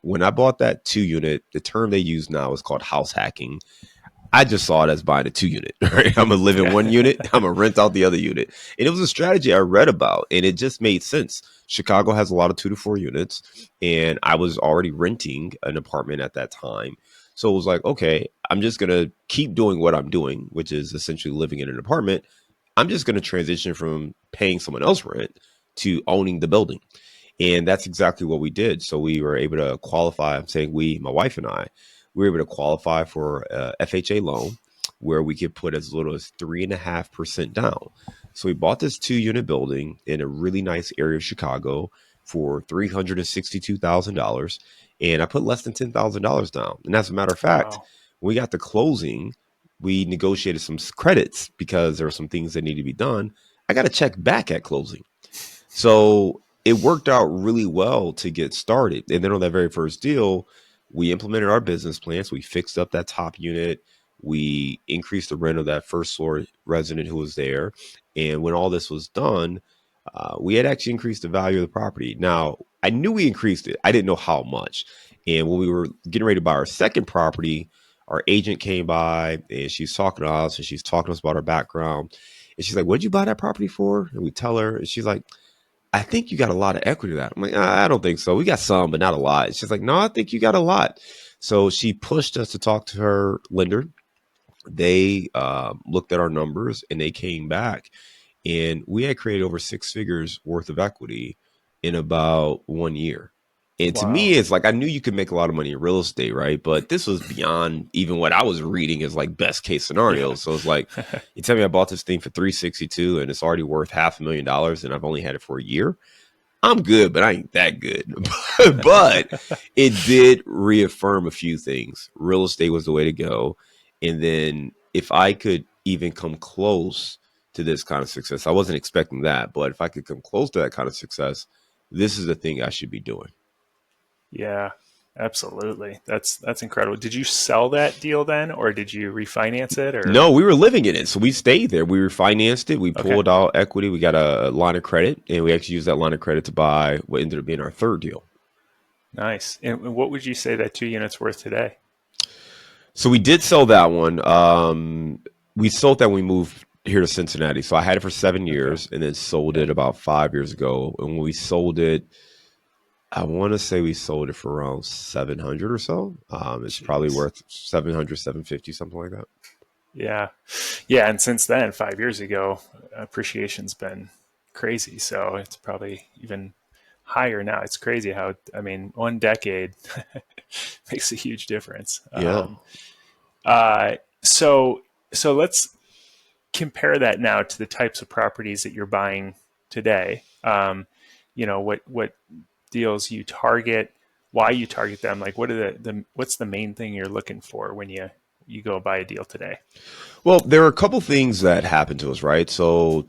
when I bought that 2 unit, the term they use now is called house hacking. I just saw it as buying a 2 unit, right? I'm gonna live in one unit, I'm gonna rent out the other unit. And it was a strategy I read about, and it just made sense. Chicago has a lot of 2 to 4 units, and I was already renting an apartment at that time. So it was like, okay, I'm just gonna keep doing what I'm doing, which is essentially living in an apartment. I'm just gonna transition from paying someone else rent to owning the building. And that's exactly what we did. So we were able to qualify. I'm saying we, my wife and I, we were able to qualify for a FHA loan where we could put as little as 3.5% down. So we bought this 2 unit building in a really nice area of Chicago for $362,000. And I put less than $10,000 down. And as a matter of fact, Wow. when we got to closing, we negotiated some credits because there were some things that needed to be done. I got a check back at closing. So it worked out really well to get started. And then on that very first deal, we implemented our business plans. We fixed up that top unit. We increased the rent of that first floor resident who was there. And when all this was done, we had actually increased the value of the property. Now, I knew we increased it. I didn't know how much. And when we were getting ready to buy our second property, our agent came by and she's talking to us and she's talking to us about our background. And she's like, "What'd you buy that property for?" And we tell her, and she's like, "I think you got a lot of equity to that." I'm like, "I don't think so. We got some, but not a lot." She's like, "No, I think you got a lot." So she pushed us to talk to her lender. They looked at our numbers and they came back, and we had created over 6 figures worth of equity in about 1 year. And to me, Wow. it's like I knew you could make a lot of money in real estate, right? But this was beyond even what I was reading as like best case Yeah. scenarios. So it's like, you tell me I bought this thing for 362 and it's already worth $500,000 and I've only had it for a year. I'm good, but I ain't that good. But it did reaffirm a few things. Real estate was the way to go. And then if I could even come close to this kind of success, I wasn't expecting that, but if I could come close to that kind of success, this is the thing I should be doing. Yeah, absolutely. That's incredible. Did you sell that deal then, or did you refinance it, or? No, we were living in it. So we stayed there. We refinanced it. We Okay, pulled out equity. We got a line of credit, and we actually used that line of credit to buy what ended up being our third deal. nice. And what would you say that 2 units worth today? So we did sell that one. We sold that when we moved here to Cincinnati. So I had it for seven Okay. years and then sold Yeah. it about 5 years ago. And when we sold it, I want to say we sold it for around 700 or so. It's probably Jeez. worth 700, 750, something like that. Yeah. Yeah. And since then, 5 years ago, appreciation's been crazy. So it's probably even higher now. It's crazy how, I mean, 1 decade makes a huge difference. Yeah. Uh, so, so let's compare that now to the types of properties that you're buying today. What deals you target, why you target them, like what are what's the main thing you're looking for when you go buy a deal today? Well, there are a couple things that happened to us, right? So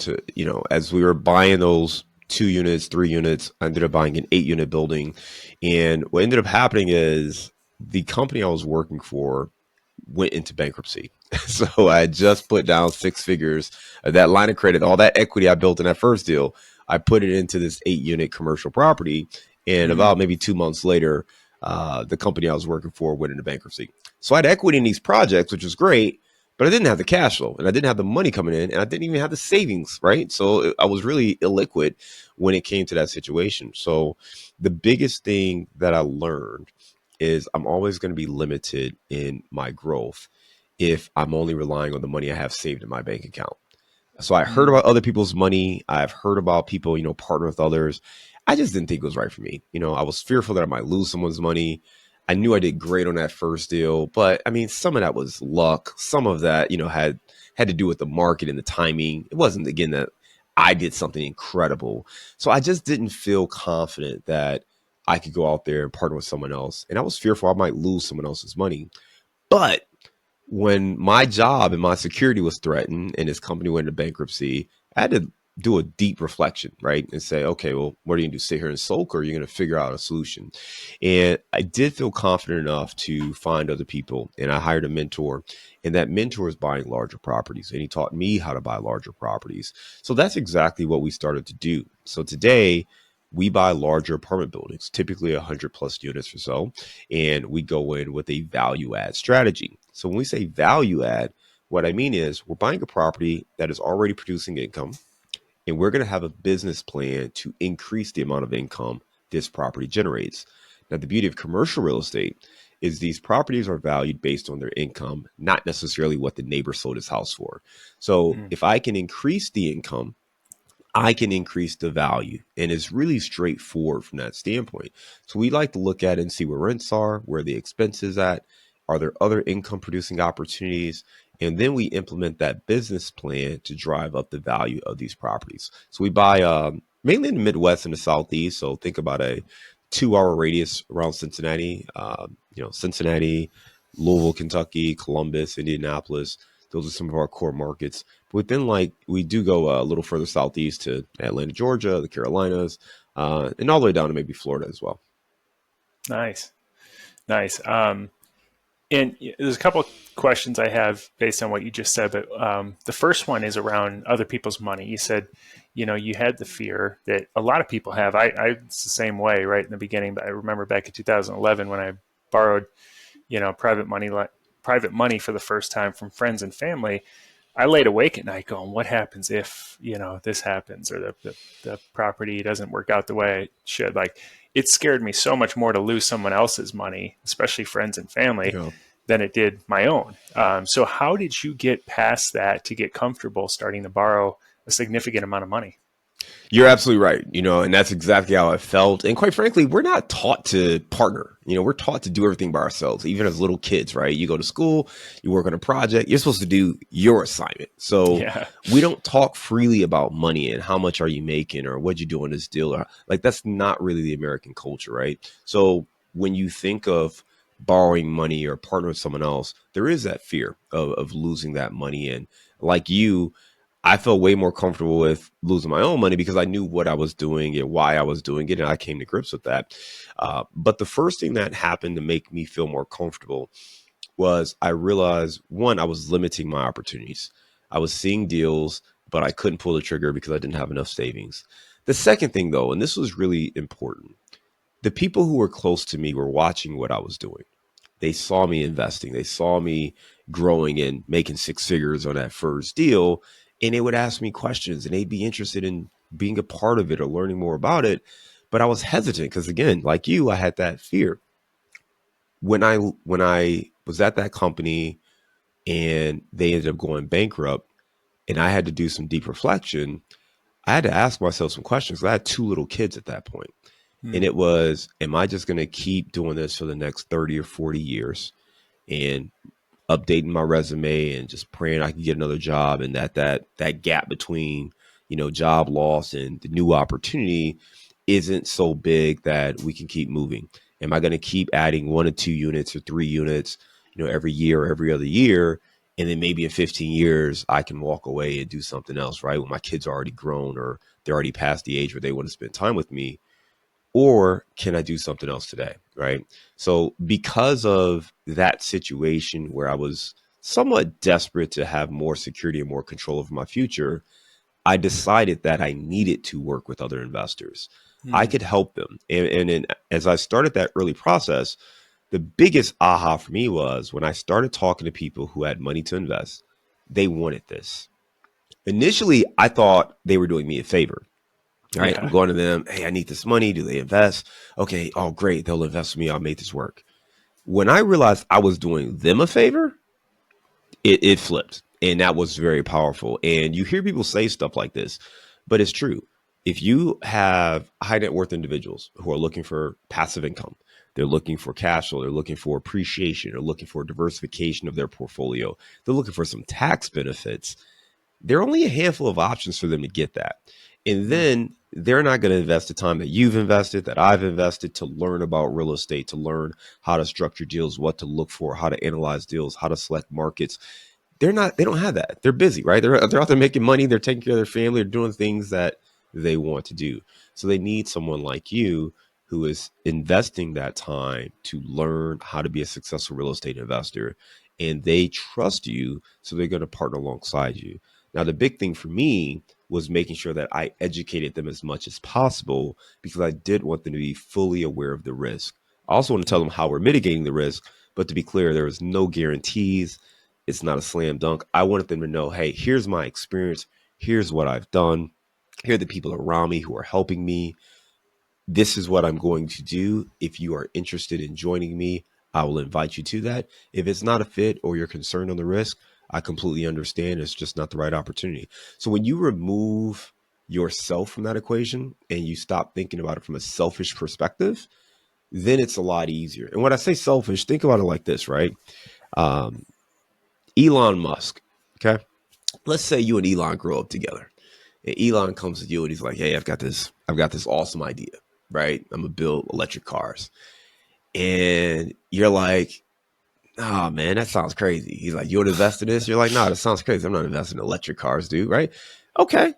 as we were buying those 2 units, 3 units, I ended up buying an 8 unit building. And what ended up happening is the company I was working for went into bankruptcy. So I just put down 6 figures of that line of credit, all that equity I built in that first deal. I put it into this 8 unit commercial property. And Mm, about maybe 2 months later, the company I was working for went into bankruptcy. So I had equity in these projects, which was great, but I didn't have the cash flow and I didn't have the money coming in and I didn't even have the savings, right? So I was really illiquid when it came to that situation. So the biggest thing that I learned is I'm always going to be limited in my growth if I'm only relying on the money I have saved in my bank account. So I heard mm, about other people's money. I've heard about people, partner with others. I just didn't think it was right for me. I was fearful that I might lose someone's money. I knew I did great on that first deal, but I mean, some of that was luck. Some of that, had to do with the market and the timing. It wasn't again that I did something incredible. So I just didn't feel confident that I could go out there and partner with someone else. And I was fearful I might lose someone else's money. But when my job and my security was threatened and his company went into bankruptcy, I had to do a deep reflection, right? And say, okay, well, what are you going to do? Sit here and sulk, or are you going to figure out a solution? And I did feel confident enough to find other people. And I hired a mentor, and that mentor is buying larger properties. And he taught me how to buy larger properties. So that's exactly what we started to do. So today, we buy larger apartment buildings, typically 100 plus units or so, and we go in with a value add strategy. So when we say value add, what I mean is we're buying a property that is already producing income, and we're going to have a business plan to increase the amount of income this property generates. Now, the beauty of commercial real estate is these properties are valued based on their income, not necessarily what the neighbor sold his house for. So Mm. if I can increase the income, I can increase the value. And it's really straightforward from that standpoint. So we like to look at it and see where rents are, where the expenses at, are there other income producing opportunities? And then we implement that business plan to drive up the value of these properties. So we buy mainly in the Midwest and the Southeast. So think about a 2 hour radius around Cincinnati, Cincinnati, Louisville, Kentucky, Columbus, Indianapolis. Those are some of our core markets. But then, like, we do go a little further southeast to Atlanta, Georgia, the Carolinas, and all the way down to maybe Florida as well. Nice, nice. And there's a couple of questions I have based on what you just said, but the first one is around other people's money. You said, you had the fear that a lot of people have. It's the same way, right in the beginning. But I remember back in 2011 when I borrowed, private money for the first time from friends and family. I laid awake at night going, what happens if, this happens, or the property doesn't work out the way it should? Like, it scared me so much more to lose someone else's money, especially friends and family, Yeah. than it did my own. So how did you get past that to get comfortable starting to borrow a significant amount of money? You're absolutely right. And that's exactly how I felt. And quite frankly, we're not taught to partner. We're taught to do everything by ourselves, even as little kids, right? You go to school, you work on a project, you're supposed to do your assignment. So Yeah. we don't talk freely about money and how much are you making or what you do on this deal. Or like, that's not really the American culture, right? So when you think of borrowing money or partner with someone else, there is that fear of losing that money. And like you, I felt way more comfortable with losing my own money because I knew what I was doing and why I was doing it. And I came to grips with that. But the first thing that happened to make me feel more comfortable was I realized, one, I was limiting my opportunities. I was seeing deals, but I couldn't pull the trigger because I didn't have enough savings. The second thing, though, and this was really important, the people who were close to me were watching what I was doing. They saw me investing. They saw me growing and making six figures on that first deal. And they would ask me questions and they'd be interested in being a part of it or learning more about it. But I was hesitant because, again, like you, I had that fear. When I was at that company and they ended up going bankrupt and I had to do some deep reflection, I had to ask myself some questions. I had two little kids at that point. And Hmm. it was, am I just going to keep doing this for the next 30 or 40 years? And updating my resume and just praying I can get another job, and that gap between job loss and the new opportunity isn't so big that we can keep moving. Am I going to keep adding 1 or 2 units or 3 units every year or every other year, and then maybe in 15 years I can walk away and do something else, right, when my kids are already grown or they're already past the age where they want to spend time with me? Or can I do something else today? Right. So, because of that situation where I was somewhat desperate to have more security and more control over my future, I decided that I needed to work with other investors. I Hmm. could help them. As I started that early process, the biggest aha for me was when I started talking to people who had money to invest, they wanted this. Initially, I thought they were doing me a favor. All right, I'm Yeah. going to them. Hey, I need this money. Do they invest? Okay. Oh, great. They'll invest with me. I'll make this work. When I realized I was doing them a favor, it flipped. And that was very powerful. And you hear people say stuff like this, but it's true. If you have high net worth individuals who are looking for passive income, they're looking for cash flow, they're looking for appreciation, they're looking for diversification of their portfolio, they're looking for some tax benefits, there are only a handful of options for them to get that. And Hmm. then they're not going to invest the time that you've invested, that I've invested to learn about real estate, to learn how to structure deals, what to look for, how to analyze deals, how to select markets. They don't have that. They're busy, right? They're out there making money. They're taking care of their family. They're doing things that they want to do. So they need someone like you who is investing that time to learn how to be a successful real estate investor. And they trust you. So they're going to partner alongside you. Now, the big thing for me was making sure that I educated them as much as possible because I did want them to be fully aware of the risk. I also want to tell them how we're mitigating the risk, but to be clear, there is no guarantees. It's not a slam dunk. I wanted them to know, hey, here's my experience. Here's what I've done. Here are the people around me who are helping me. This is what I'm going to do. If you are interested in joining me, I will invite you to that. If it's not a fit or you're concerned on the risk, I completely understand. It's just not the right opportunity. So when you remove yourself from that equation and you stop thinking about it from a selfish perspective, then it's a lot easier. And when I say selfish, think about it like this, right? Um, Elon Musk, okay? Let's say you and Elon grow up together. And Elon comes to you and he's like, hey, I've got this awesome idea, right? I'm gonna build electric cars. And you're like, oh man, that sounds crazy. He's like, you want to invest in this? You're like, nah, that sounds crazy. I'm not investing in electric cars, dude, right? Okay.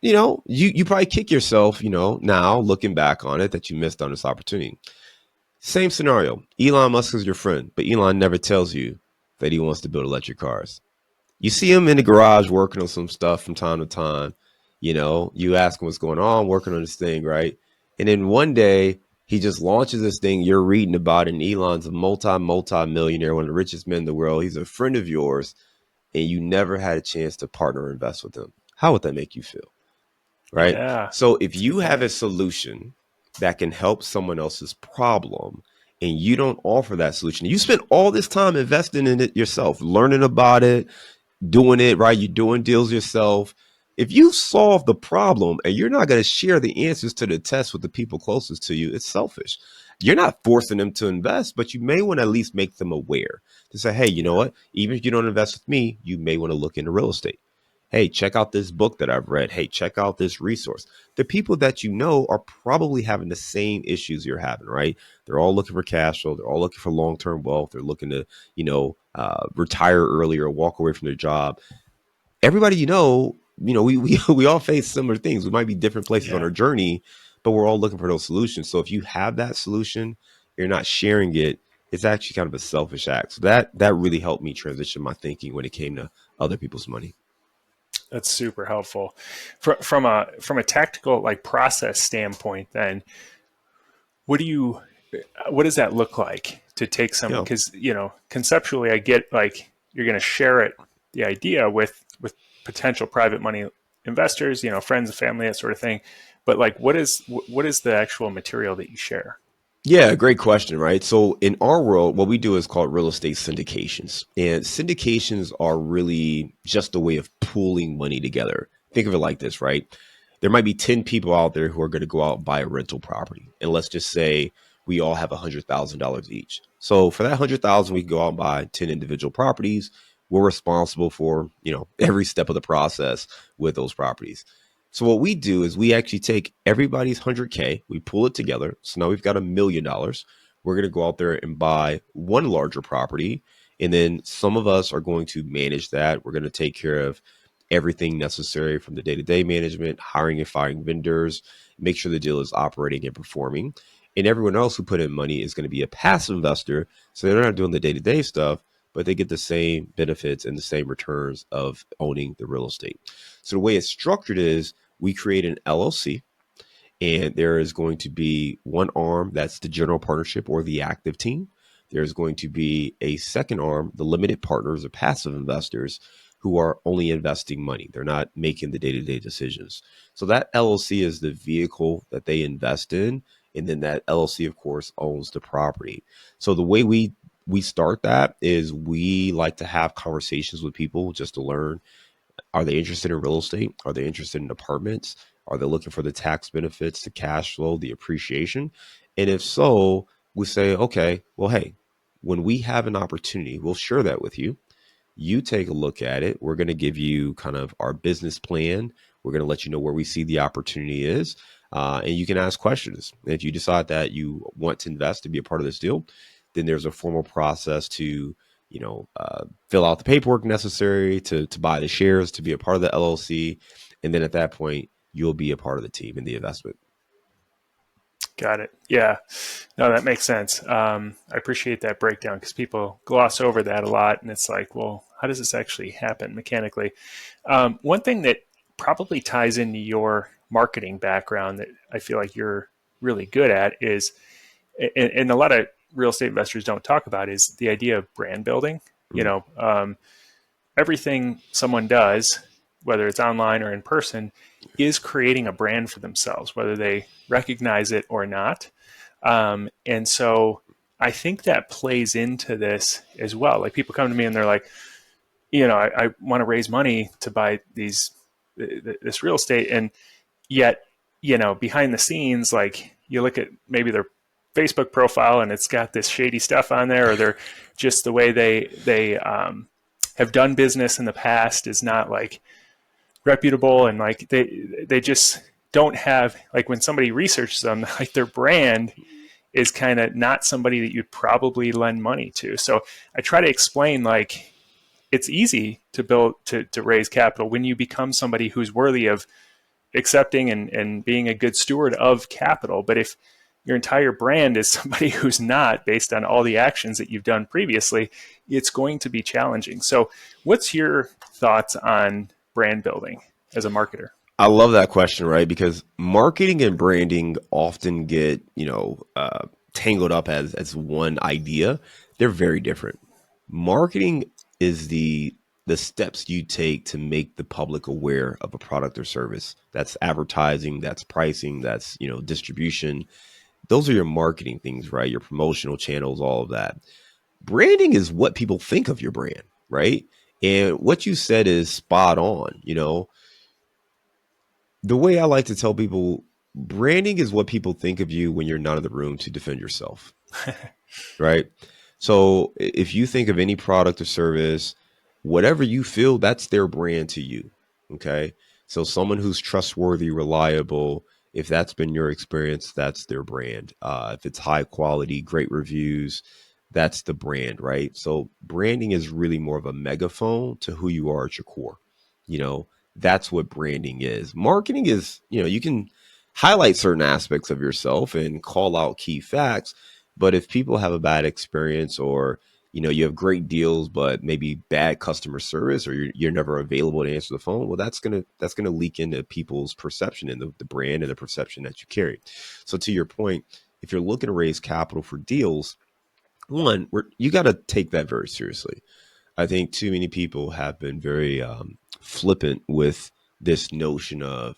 You probably kick yourself, now looking back on it that you missed on this opportunity. Same scenario. Elon Musk is your friend, but Elon never tells you that he wants to build electric cars. You see him in the garage working on some stuff from time to time. You ask him what's going on, working on this thing, right? And then one day he just launches this thing you're reading about, and Elon's a multi millionaire, one of the richest men in the world. He's a friend of yours, and you never had a chance to partner or invest with him. How would that make you feel? Right? Yeah, So if that's a good you have point. a solution that can help someone else's problem and you don't offer that solution, you spend all this time investing in it yourself, learning about it, doing it, right? You're doing deals yourself. If you solve the problem and you're not going to share the answers to the test with the people closest to you, it's selfish. You're not forcing them to invest, but you may want to at least make them aware to say, hey, you know Yeah, what? Even if you don't invest with me, you may want to look into real estate. Hey, check out this book that I've read. Hey, check out this resource. The people that you know are probably having the same issues you're having, right? They're all looking for cash flow. They're all looking for long-term wealth. They're looking to, retire early or walk away from their job. Everybody, we all face similar things. We might be different places on yeah, our journey, but we're all looking for those solutions. So if you have that solution, you're not sharing it. It's actually kind of a selfish act. So that really helped me transition my thinking when it came to other people's money. that's super helpful. From a tactical like process standpoint, then what do you what does that look like to take some? Yeah. Because conceptually, I get like you're going to share it, the idea with potential private money investors, friends and family, that sort of thing. But like, what is the actual material that you share? Yeah, great question, right? So in our world, what we do is called real estate syndications. And syndications are really just a way of pooling money together. Think of it like this, right? There might be 10 people out there who are going to go out and buy a rental property. And let's just say we all have $100,000 each. So for that 100,000, we can go out and buy 10 individual properties. We're responsible for, every step of the process with those properties. So what we do is we actually take everybody's 100K, we pull it together. So now we've got $1 million. We're going to go out there and buy one larger property. And then some of us are going to manage that. We're going to take care of everything necessary from the day-to-day management, hiring and firing vendors, make sure the deal is operating and performing. And everyone else who put in money is going to be a passive investor. So they're not doing the day-to-day stuff, but they get the same benefits and the same returns of owning the real estate. So the way it's structured is we create an LLC, and there is going to be one arm that's the general partnership or the active team. There's going to be a second arm, the limited partners or passive investors who are only investing money. They're not making the day-to-day decisions. So that LLC is the vehicle that they invest in. And then that LLC, of course, owns the property. So the way we start that is we like to have conversations with people just to learn, are they interested in real estate? Are they interested in apartments? Are they looking for the tax benefits, the cash flow, the appreciation? And if so, we say, okay, well, hey, when we have an opportunity, we'll share that with you. You take a look at it. We're going to give you kind of our business plan. We're going to let you know where we see the opportunity is. And you can ask questions. And if you decide that you want to invest to be a part of this deal, then there's a formal process to, fill out the paperwork necessary to buy the shares, to be a part of the LLC. And then at that point, you'll be a part of the team in the investment. Got it. Yeah. No, that makes sense. I appreciate that breakdown because people gloss over that a lot, and it's like, well, how does this actually happen mechanically? One thing that probably ties into your marketing background that I feel like you're really good at is, and a lot of real estate investors don't talk about, is the idea of brand building. You Mm. know, everything someone does, whether it's online or in person, is creating a brand for themselves, whether they recognize it or not. And so I think that plays into this as well. Like people come to me and they're like, I want to raise money to buy this real estate, and yet, behind the scenes, like you look at maybe their Facebook profile and it's got this shady stuff on there, or they're just the way they have done business in the past is not like reputable, and like they just don't have, like when somebody researches them, like their brand is kind of not somebody that you'd probably lend money to. So I try to explain, like, it's easy to build to raise capital when you become somebody who's worthy of accepting and being a good steward of capital. But if your entire brand is somebody who's not, based on all the actions that you've done previously, it's going to be challenging. So what's your thoughts on brand building as a marketer? I love that question, right? Because marketing and branding often get, tangled up as one idea. They're very different. Marketing is the steps you take to make the public aware of a product or service. That's advertising, that's pricing, that's, distribution. Those are your marketing things, right? Your promotional channels, all of that. Branding is what people think of your brand, right? And what you said is spot on. The way I like to tell people, branding is what people think of you when you're not in the room to defend yourself, right? So if you think of any product or service, whatever you feel, that's their brand to you. Okay. So someone who's trustworthy, reliable, if that's been your experience, that's their brand. If it's high quality, great reviews, that's the brand, right? So branding is really more of a megaphone to who you are at your core. You know, that's what branding is. Marketing is, you can highlight certain aspects of yourself and call out key facts, but if people have a bad experience, or you have great deals but maybe bad customer service, or you're never available to answer the phone, well, that's gonna leak into people's perception and the brand and the perception that you carry. So to your point, if you're looking to raise capital for deals, one, you got to take that very seriously. I think too many people have been very flippant with this notion of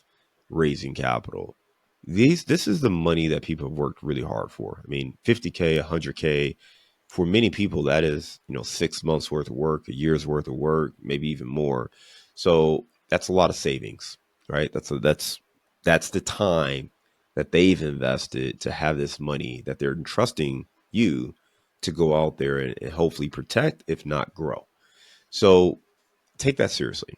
raising capital. This is the money that people have worked really hard for. I mean, 50K, 100K, for many people, that is, 6 months worth of work, a year's worth of work, maybe even more. So that's a lot of savings, right? That's the time that they've invested to have this money that they're entrusting you to go out there and hopefully protect, if not grow. So take that seriously.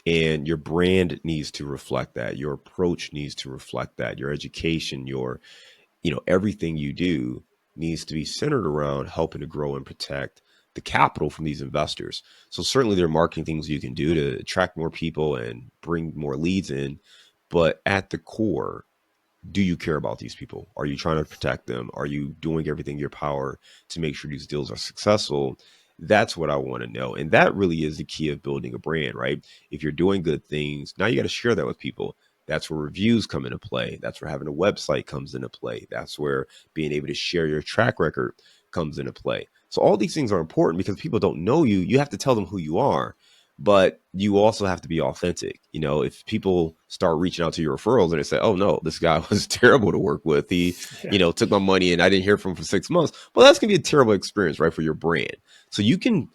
And your brand needs to reflect that. Your approach needs to reflect that. Your education, everything you do needs to be centered around helping to grow and protect the capital from these investors. So certainly there are marketing things you can do to attract more people and bring more leads in. But at the core, do you care about these people? Are you trying to protect them? Are you doing everything in your power to make sure these deals are successful? That's what I want to know. And that really is the key of building a brand, right? If you're doing good things, now you got to share that with people. That's where reviews come into play. That's where having a website comes into play. That's where being able to share your track record comes into play. So all these things are important because people don't know you. You have to tell them who you are, but you also have to be authentic. If people start reaching out to your referrals and they say, oh no, this guy was terrible to work with. He, Yeah. took my money and I didn't hear from him for 6 months. Well, that's going to be a terrible experience, right? For your brand. So you can,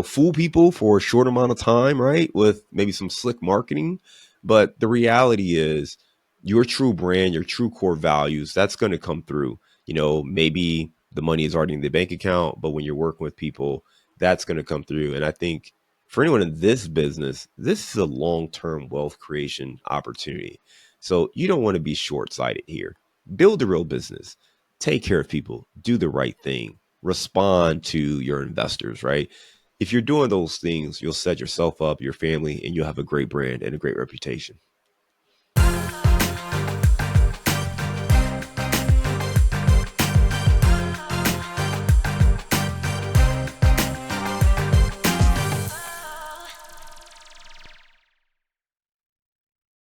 fool people for a short amount of time, right? With maybe some slick marketing. But the reality is your true brand, your true core values, that's going to come through. Maybe the money is already in the bank account, but when you're working with people, that's going to come through. And I think for anyone in this business, this is a long-term wealth creation opportunity. So you don't want to be short-sighted here. Build a real business, take care of people, do the right thing, respond to your investors, right? If you're doing those things, you'll set yourself up, your family, and you'll have a great brand and a great reputation.